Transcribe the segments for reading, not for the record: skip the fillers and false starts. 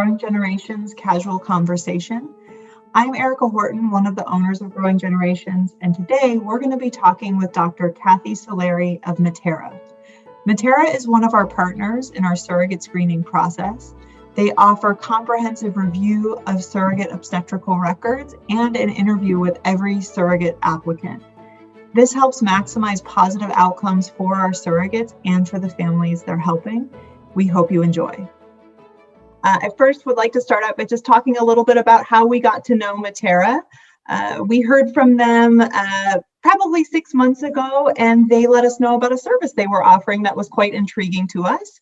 Growing Generations Casual Conversation. I'm Erica Horton, one of the owners of Growing Generations, and today we're going to be talking with Dr. Kathy Salari of Mitera. Mitera is one of our partners in our surrogate screening process. They offer comprehensive review of surrogate obstetrical records and an interview with every surrogate applicant. This helps maximize positive outcomes for our surrogates and for the families they're helping. We hope you enjoy. I first would like to start out by just talking a little bit about how we got to know Mitera. We heard from them probably 6 months ago, and they let us know about a service they were offering that was quite intriguing to us.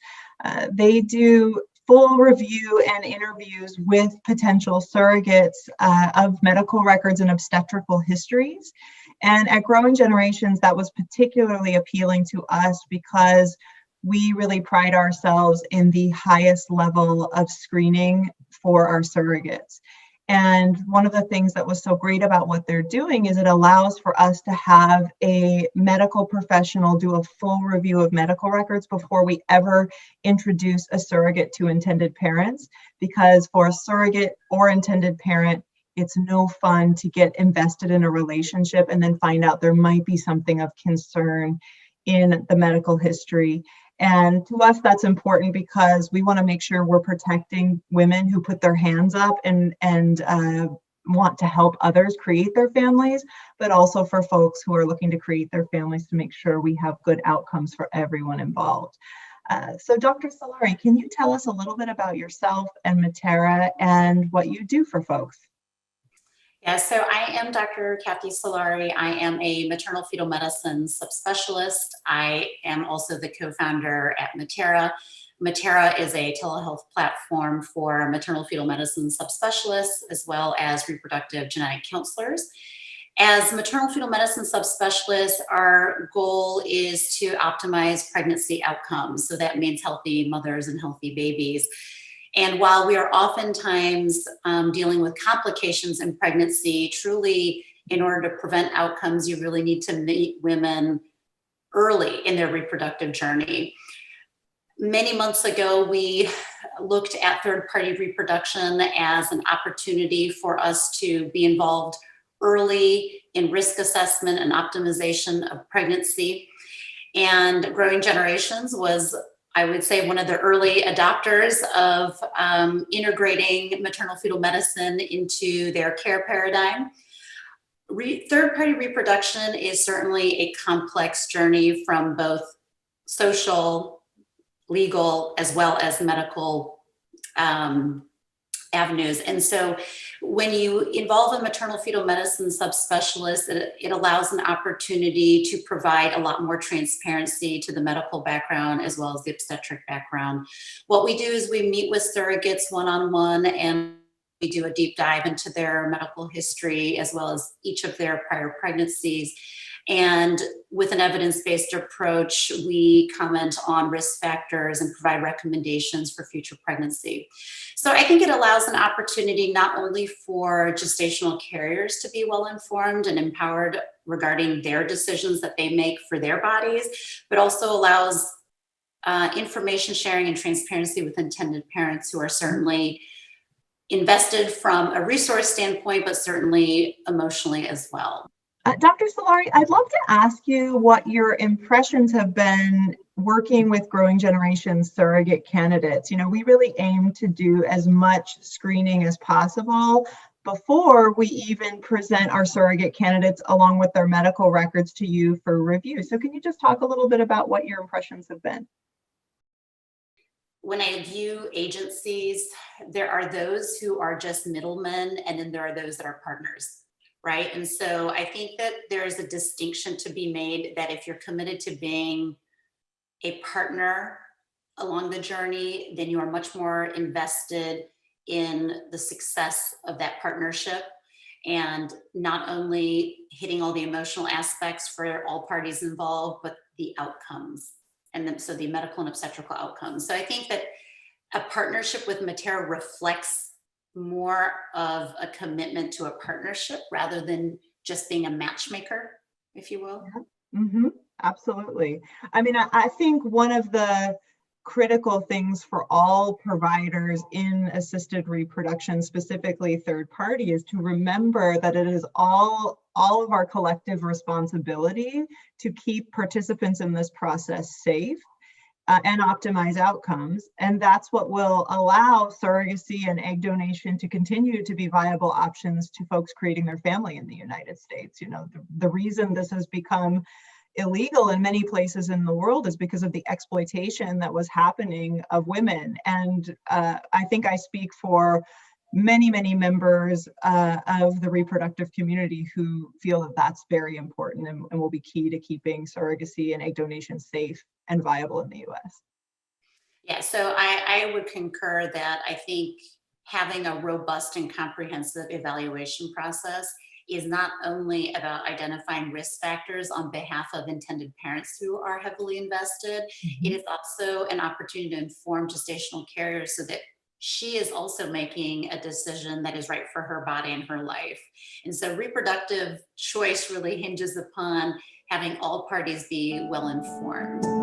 They do full review and interviews with potential surrogates of medical records and obstetrical histories. And at Growing Generations, that was particularly appealing to us because we really pride ourselves in the highest level of screening for our surrogates. And one of the things that was so great about what they're doing is it allows for us to have a medical professional do a full review of medical records before we ever introduce a surrogate to intended parents, because for a surrogate or intended parent, it's no fun to get invested in a relationship and then find out there might be something of concern in the medical history. And to us, that's important because we want to make sure we're protecting women who put their hands up and want to help others create their families, but also for folks who are looking to create their families to make sure we have good outcomes for everyone involved. So Dr. Salari, can you tell us a little bit about yourself and Mitera and what you do for folks? Yeah, so I am Dr. Kathy Salari. I am a maternal-fetal medicine subspecialist. I am also the co-founder at Mitera. Mitera is a telehealth platform for maternal-fetal medicine subspecialists as well as reproductive genetic counselors. As maternal-fetal medicine subspecialists, our goal is to optimize pregnancy outcomes. So that means healthy mothers and healthy babies. And while we are oftentimes dealing with complications in pregnancy, truly, in order to prevent outcomes, you really need to meet women early in their reproductive journey. Many months ago, we looked at third-party reproduction as an opportunity for us to be involved early in risk assessment and optimization of pregnancy. And Growing Generations was, I would say, one of the early adopters of integrating maternal-fetal medicine into their care paradigm. Third-party reproduction is certainly a complex journey from both social, legal, as well as medical avenues. And so when you involve a maternal-fetal medicine subspecialist, it allows an opportunity to provide a lot more transparency to the medical background as well as the obstetric background. What we do is we meet with surrogates one-on-one, and we do a deep dive into their medical history as well as each of their prior pregnancies. And with an evidence-based approach, we comment on risk factors and provide recommendations for future pregnancy. So I think it allows an opportunity not only for gestational carriers to be well-informed and empowered regarding their decisions that they make for their bodies, but also allows information sharing and transparency with intended parents who are certainly invested from a resource standpoint, but certainly emotionally as well. Dr. Salari, I'd love to ask you what your impressions have been working with Growing Generations surrogate candidates. You know, we really aim to do as much screening as possible before we even present our surrogate candidates along with their medical records to you for review. So can you just talk a little bit about what your impressions have been? When I view agencies, there are those who are just middlemen, and then there are those that are partners. Right. And so I think that there is a distinction to be made that if you're committed to being a partner along the journey, then you are much more invested in the success of that partnership and not only hitting all the emotional aspects for all parties involved, but the outcomes. And then, so the medical and obstetrical outcomes. So I think that a partnership with Mitera reflects more of a commitment to a partnership rather than just being a matchmaker, if you will. Mm-hmm. Absolutely. I mean, I think one of the critical things for all providers in assisted reproduction, specifically third party, is to remember that it is all of our collective responsibility to keep participants in this process safe and optimize outcomes. And that's what will allow surrogacy and egg donation to continue to be viable options to folks creating their family in the United States. You know, the reason this has become illegal in many places in the world is because of the exploitation that was happening of women. And I think I speak for many, many members of the reproductive community who feel that that's very important and will be key to keeping surrogacy and egg donation safe and viable in the US. Yeah, so I would concur that I think having a robust and comprehensive evaluation process is not only about identifying risk factors on behalf of intended parents who are heavily invested, it is also an opportunity to inform gestational carriers so that she is also making a decision that is right for her body and her life. And so reproductive choice really hinges upon having all parties be well informed.